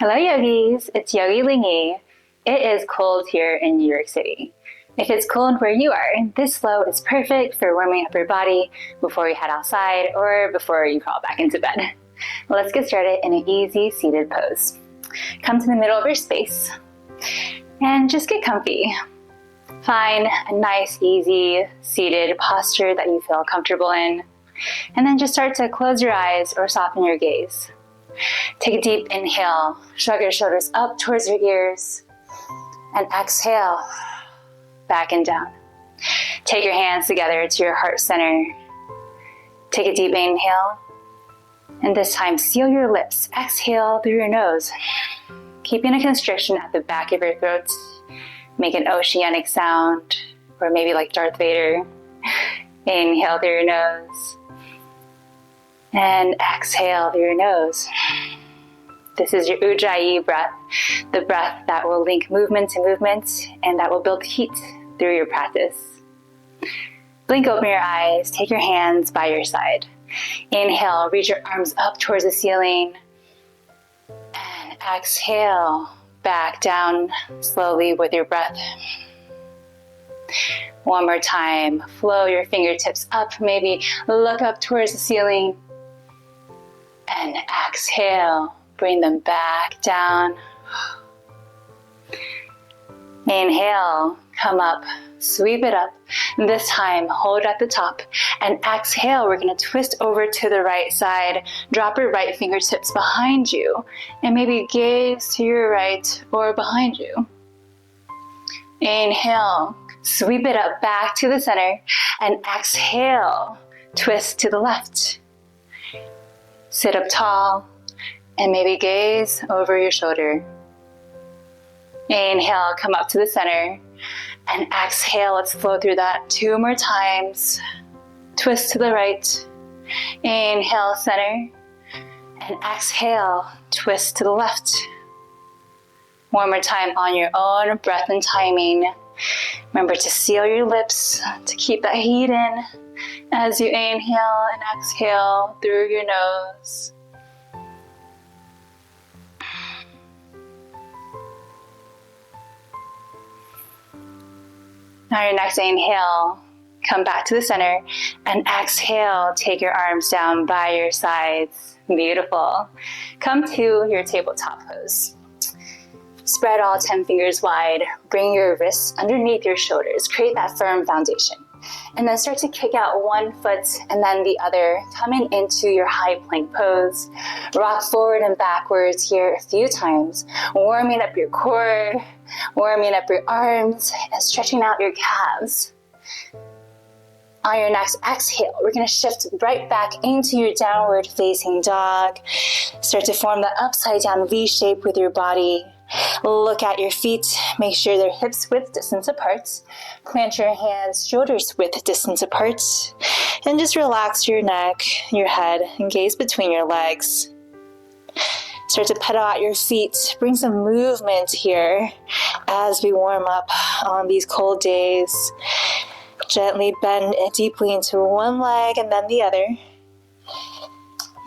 Hello yogis, it's Yogi Lingy. It is cold here in New York City. If it's cold where you are, this flow is perfect for warming up your body before you head outside or before you crawl back into bed. Let's get started in an easy seated pose. Come to the middle of your space and just get comfy. Find a nice, easy, seated posture that you feel comfortable in. And then just start to close your eyes or soften your gaze. Take a deep inhale, shrug your shoulders up towards your ears, and exhale, back and down. Take your hands together to your heart center. Take a deep inhale, and this time seal your lips. Exhale through your nose, keeping a constriction at the back of your throat. Make an oceanic sound, or maybe like Darth Vader. Inhale through your nose, and exhale through your nose. This is your Ujjayi breath, the breath that will link movement to movement and that will build heat through your practice. Blink open your eyes, take your hands by your side. Inhale, reach your arms up towards the ceiling. And exhale, back down slowly with your breath. One more time, flow your fingertips up, maybe look up towards the ceiling. And exhale, bring them back down. Inhale, come up, sweep it up. This time, hold at the top. And exhale, we're going to twist over to the right side. Drop your right fingertips behind you. And maybe gaze to your right or behind you. Inhale, sweep it up back to the center. And exhale, twist to the left. Sit up tall and maybe gaze over your shoulder. Inhale, come up to the center. And exhale, let's flow through that 2 more times. Twist to the right. Inhale, center. And exhale, twist to the left. One more time on your own breath and timing. Remember to seal your lips to keep that heat in as you inhale and exhale through your nose. Now your next inhale, come back to the center, and exhale, take your arms down by your sides. Beautiful. Come to your tabletop pose. Spread all 10 fingers wide, bring your wrists underneath your shoulders, create that firm foundation. And then start to kick out one foot and then the other, coming into your high plank pose. Rock forward and backwards here a few times, warming up your core, warming up your arms, and stretching out your calves. On your next exhale, we're going to shift right back into your downward facing dog. Start to form that upside down V shape with your body. Look at your feet, make sure they're hips width distance apart. Plant your hands shoulders width distance apart. And just relax your neck, your head, and gaze between your legs. Start to pedal out your feet. Bring some movement here as we warm up on these cold days. Gently bend deeply into one leg and then the other.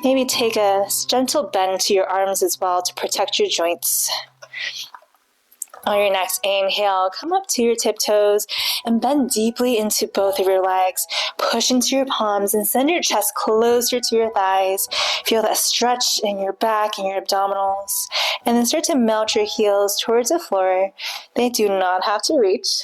Maybe take a gentle bend to your arms as well to protect your joints. On your next inhale, come up to your tiptoes and bend deeply into both of your legs. Push into your palms and send your chest closer to your thighs. Feel that stretch in your back and your abdominals. And then start to melt your heels towards the floor. They do not have to reach.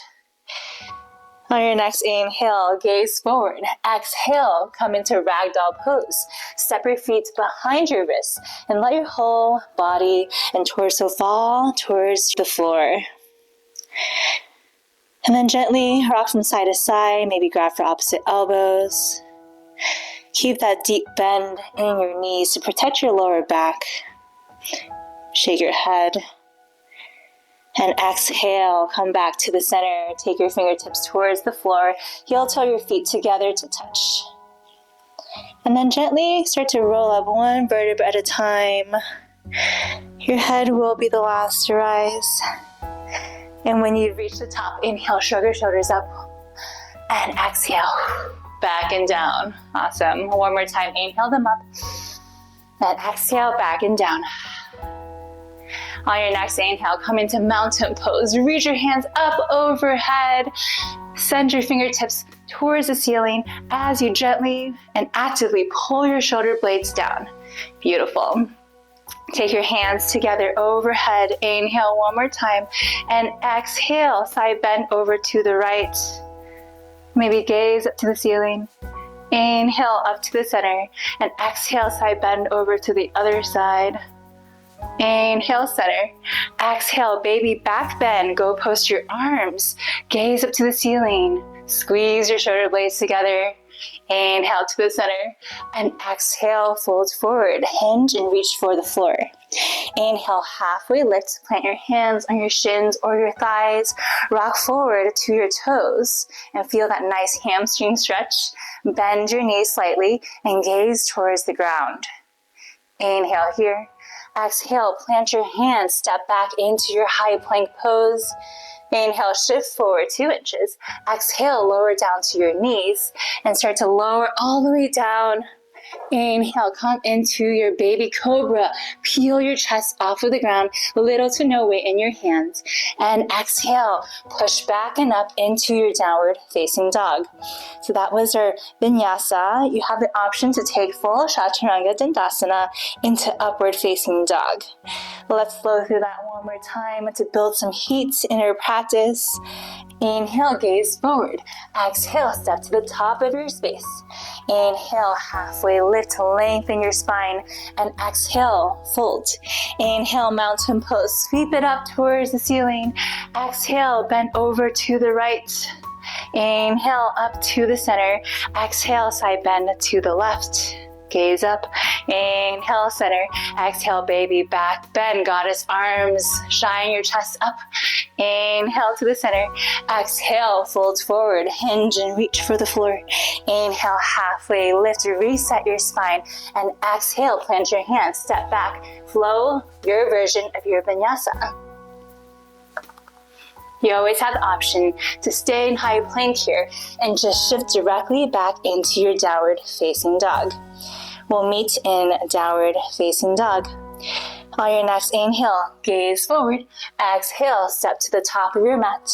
On your next inhale, gaze forward. Exhale, come into ragdoll pose. Step your feet behind your wrists and let your whole body and torso fall towards the floor. And then gently rock from side to side, maybe grab for opposite elbows. Keep that deep bend in your knees to protect your lower back. Shake your head. And exhale, come back to the center. Take your fingertips towards the floor. Heel toe your feet together to touch. And then gently start to roll up one vertebra at a time. Your head will be the last to rise. And when you reach the top, inhale, shrug your shoulders up. And exhale, back and down. Awesome. One more time, inhale them up. And exhale, back and down. On your next inhale, come into mountain pose. Reach your hands up overhead. Send your fingertips towards the ceiling as you gently and actively pull your shoulder blades down. Beautiful. Take your hands together overhead. Inhale one more time and exhale, side bend over to the right. Maybe gaze up to the ceiling. Inhale up to the center and exhale, side bend over to the other side. Inhale, center. Exhale, baby back bend. Go post your arms. Gaze up to the ceiling. Squeeze your shoulder blades together. Inhale to the center and exhale, fold forward. Hinge and reach for the floor. Inhale, halfway lift. Plant your hands on your shins or your thighs. Rock forward to your toes and feel that nice hamstring stretch. Bend your knees slightly and gaze towards the ground. Inhale here. Exhale, plant your hands, step back into your high plank pose. Inhale, shift forward 2 inches. Exhale, lower down to your knees and start to lower all the way down. Inhale, come into your baby cobra. Peel your chest off of the ground, little to no weight in your hands. And exhale, push back and up into your downward facing dog. So that was our vinyasa. You have the option to take full chaturanga dandasana into upward facing dog. Let's flow through that one more time to build some heat in our practice. Inhale, gaze forward. Exhale, step to the top of your space. Inhale, halfway lift to lengthen your spine. And exhale, fold. Inhale, mountain pose. Sweep it up towards the ceiling. Exhale, bend over to the right. Inhale, up to the center. Exhale, side bend to the left. Gaze up. Inhale, center. Exhale, baby back bend. Goddess arms. Shine your chest up. Inhale to the center. Exhale, fold forward. Hinge and reach for the floor. Inhale, halfway lift. Reset your spine. And exhale, plant your hands. Step back. Flow your version of your vinyasa. You always have the option to stay in high plank here and just shift directly back into your downward facing dog. We'll meet in downward facing dog. On your next inhale, gaze forward. Exhale, step to the top of your mat.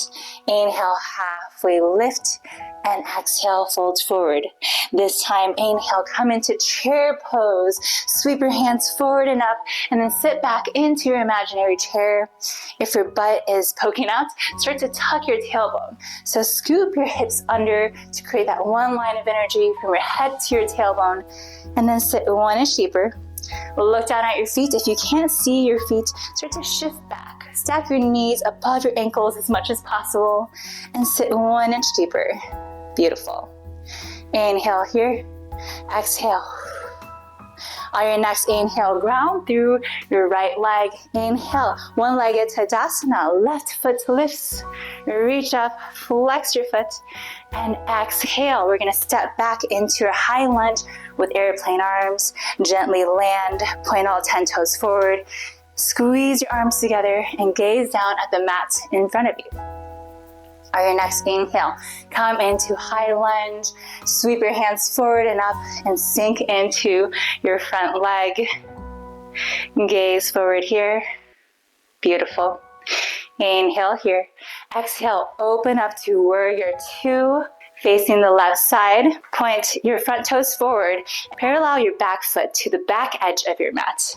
Inhale, halfway lift. And exhale, fold forward. This time, inhale, come into chair pose. Sweep your hands forward and up, and then sit back into your imaginary chair. If your butt is poking out, start to tuck your tailbone. So scoop your hips under to create that one line of energy from your head to your tailbone, and then sit 1 inch deeper. Look down at your feet. If you can't see your feet, start to shift back. Stack your knees above your ankles as much as possible, and sit 1 inch deeper. Beautiful. Inhale here. Exhale. On your next inhale, ground through your right leg. Inhale, one-legged Tadasana. Left foot lifts. Reach up, flex your foot, and exhale. We're going to step back into a high lunge with airplane arms. Gently land, point all 10 toes forward. Squeeze your arms together and gaze down at the mat in front of you. On your next inhale, come into high lunge, sweep your hands forward and up and sink into your front leg. Gaze forward here. Beautiful. Inhale here. Exhale, open up to warrior 2. Facing the left side, point your front toes forward, parallel your back foot to the back edge of your mat.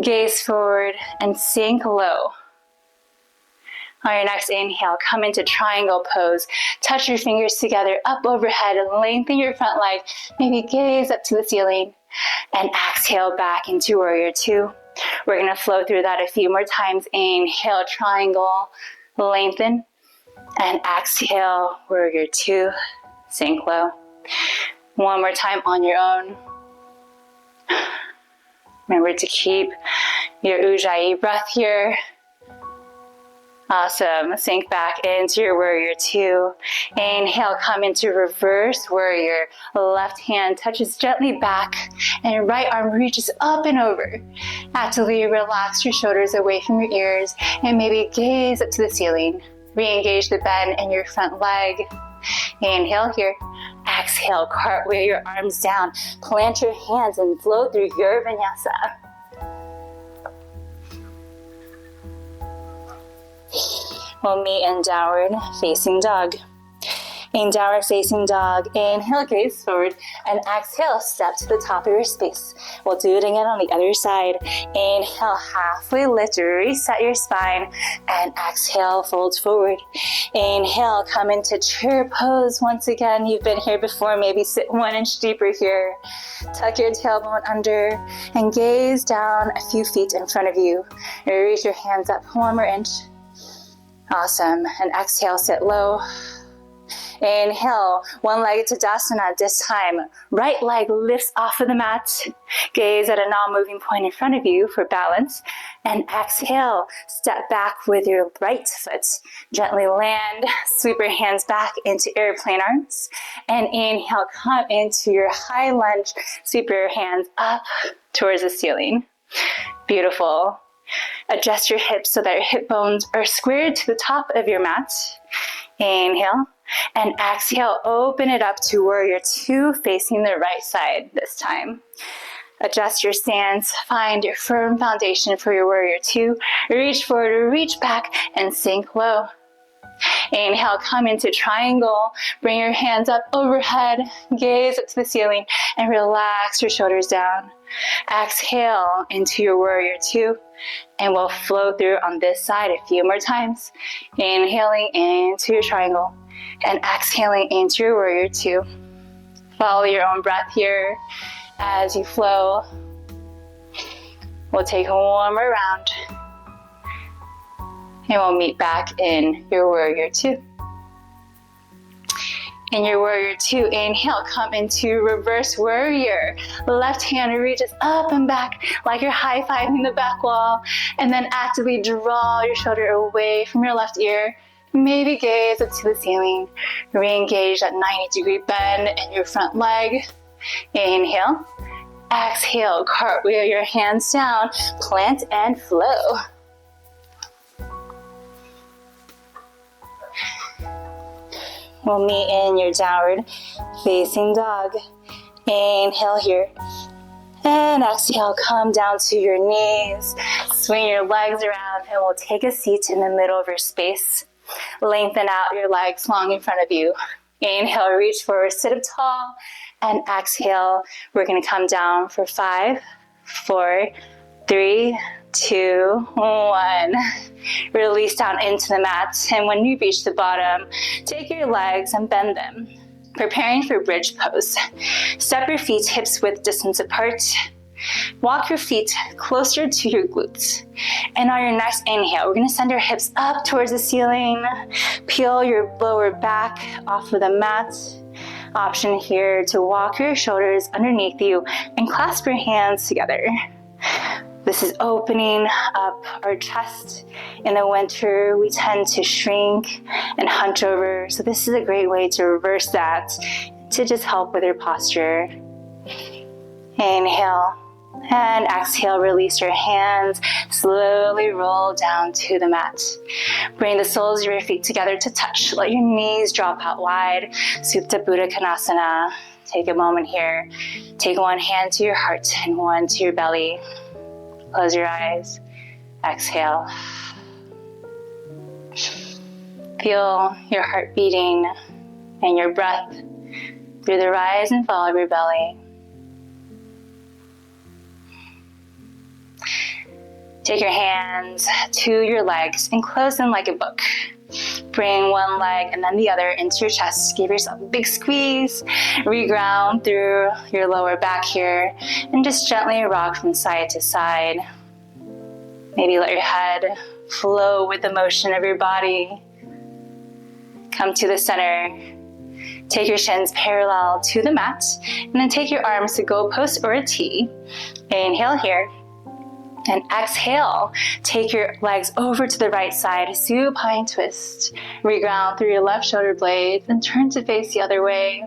Gaze forward and sink low. On your next inhale, come into triangle pose. Touch your fingers together up overhead and lengthen your front leg. Maybe gaze up to the ceiling. And exhale back into warrior 2. We're going to flow through that a few more times. Inhale, triangle, lengthen. And exhale, warrior 2, sink low. One more time on your own. Remember to keep your Ujjayi breath here. Awesome. Sink back into your warrior 2. Inhale, come into reverse warrior. Left hand touches gently back and right arm reaches up and over. Actively relax your shoulders away from your ears and maybe gaze up to the ceiling. Re-engage the bend in your front leg. Inhale here. Exhale, cartwheel your arms down. Plant your hands and flow through your vinyasa. We'll meet in downward facing dog. In downward facing dog, inhale, gaze forward, and exhale, step to the top of your space. We'll do it again on the other side. Inhale, halfway lift, reset your spine, and exhale, fold forward. Inhale, come into chair pose. Once again, you've been here before, maybe sit 1 inch deeper here. Tuck your tailbone under and gaze down a few feet in front of you. Reach your hands up 1 more inch. Awesome, and exhale, sit low. Inhale, one-legged Tadasana. This time, right leg lifts off of the mat. Gaze at a non-moving point in front of you for balance. And exhale, step back with your right foot. Gently land, sweep your hands back into airplane arms. And inhale, come into your high lunge. Sweep your hands up towards the ceiling. Beautiful. Adjust your hips so that your hip bones are squared to the top of your mat. Inhale. And exhale, open it up to warrior 2, facing the right side this time. Adjust your stance, find your firm foundation for your warrior 2. Reach forward, reach back, and sink low. Inhale, come into triangle. Bring your hands up overhead, gaze up to the ceiling, and relax your shoulders down. Exhale into your warrior 2, and we'll flow through on this side a few more times. Inhaling into your triangle, and exhaling into your warrior 2. Follow your own breath here as you flow. We'll take 1 more round, and we'll meet back in your warrior 2. In your warrior 2, inhale, come into reverse warrior. Left hand reaches up and back like you're high-fiving the back wall, and then actively draw your shoulder away from your left ear. Maybe gaze up to the ceiling. Re-engage that 90-degree bend in your front leg. Inhale. Exhale, cartwheel your hands down, plant and flow. We'll meet in your downward facing dog. Inhale here. And exhale, come down to your knees. Swing your legs around, and we'll take a seat in the middle of your space. Lengthen out your legs long in front of you. Inhale, reach forward, sit up tall. And exhale, we're going to come down for 5, 4, 3, 2, 1. Release down into the mat. And when you reach the bottom, take your legs and bend them. Preparing for bridge pose. Step your feet hips width distance apart. Walk your feet closer to your glutes. And on your next inhale, we're going to send our hips up towards the ceiling. Peel your lower back off of the mat. Option here to walk your shoulders underneath you and clasp your hands together. This is opening up our chest. In the winter, we tend to shrink and hunch over. So this is a great way to reverse that, to just help with your posture. Inhale. And exhale, release your hands. Slowly roll down to the mat. Bring the soles of your feet together to touch. Let your knees drop out wide. Supta Buddha Konasana. Take a moment here. Take one hand to your heart and one to your belly. Close your eyes. Exhale. Feel your heart beating and your breath through the rise and fall of your belly. Take your hands to your legs and close them like a book. Bring one leg and then the other into your chest. Give yourself a big squeeze. Reground through your lower back here. And just gently rock from side to side. Maybe let your head flow with the motion of your body. Come to the center. Take your shins parallel to the mat. And then take your arms to goalpost or a T. Inhale here. And exhale, take your legs over to the right side, supine twist. Reground through your left shoulder blades and turn to face the other way.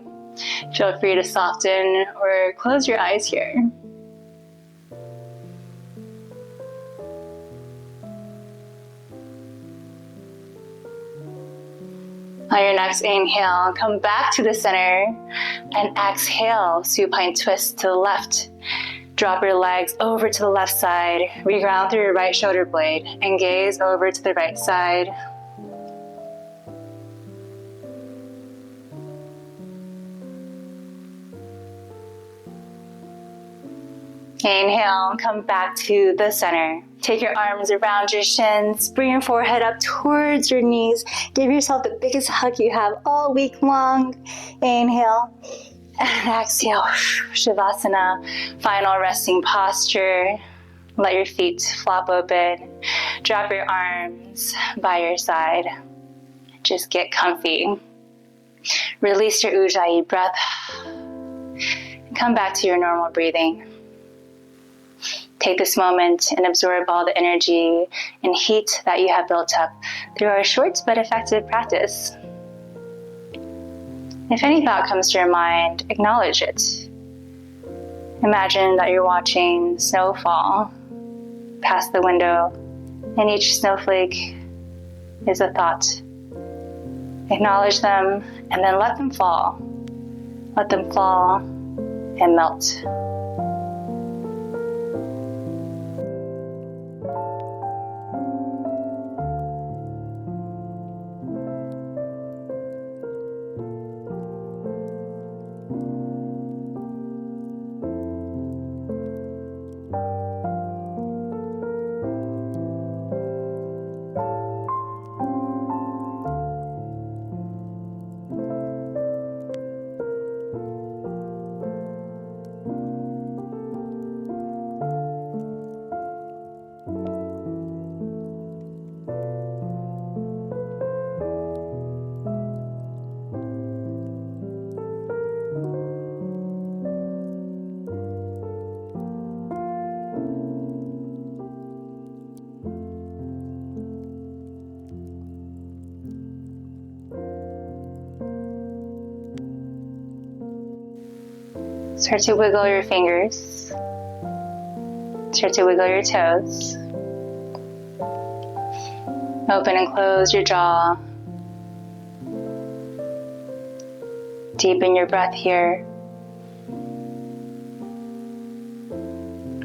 Feel free to soften or close your eyes here. On your next inhale, come back to the center and exhale, supine twist to the left. Drop your legs over to the left side, reground through your right shoulder blade, and gaze over to the right side. Inhale, come back to the center. Take your arms around your shins. Bring your forehead up towards your knees. Give yourself the biggest hug you have all week long. Inhale and exhale. Savasana, final resting posture. Let your feet flop open. Drop your arms by your side. Just get comfy. Release your Ujjayi breath. Come back to your normal breathing. Take this moment and absorb all the energy and heat that you have built up through our short but effective practice. If any thought comes to your mind, acknowledge it. Imagine that you're watching snow fall past the window, and each snowflake is a thought. Acknowledge them and then let them fall. Let them fall and melt. Start to wiggle your fingers. Start to wiggle your toes. Open and close your jaw. Deepen your breath here.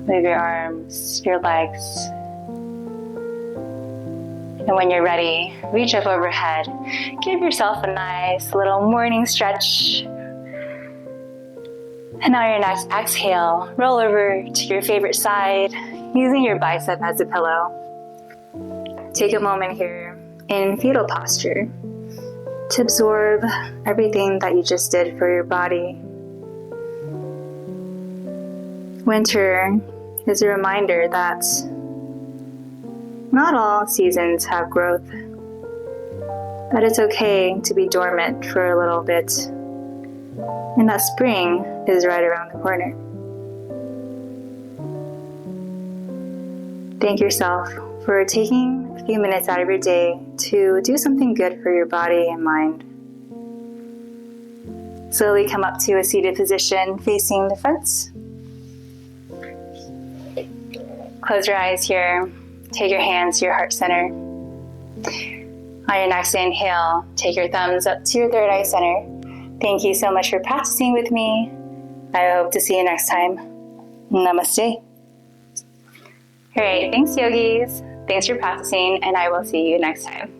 Move your arms, your legs. And when you're ready, reach up overhead. Give yourself a nice little morning stretch. And now your next exhale, roll over to your favorite side, using your bicep as a pillow. Take a moment here in fetal posture to absorb everything that you just did for your body. Winter is a reminder that not all seasons have growth, that it's okay to be dormant for a little bit, and that spring is right around the corner. Thank yourself for taking a few minutes out of your day to do something good for your body and mind. Slowly come up to a seated position facing the front. Close your eyes here. Take your hands to your heart center. On your next inhale, take your thumbs up to your third eye center. Thank you so much for practicing with me. I hope to see you next time. Namaste. All right, thanks yogis. Thanks for practicing, and I will see you next time.